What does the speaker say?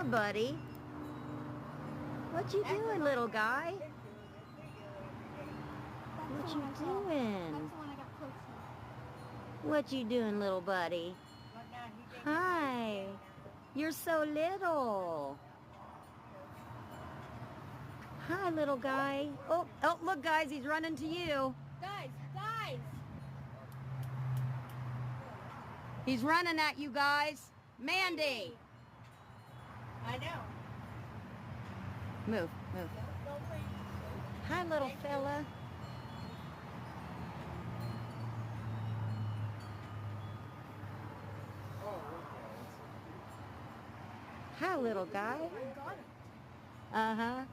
Hi, buddy. What you doing, little guy? What you That's doing? the one I got close to. What you doing, little buddy? Hi. You're so little. Hi, little guy. Oh, look, guys, he's running to you. Guys! He's running at you guys. Mandy. I know. Move. Hi, little fella. Hi, little guy. I got it. Uh-huh.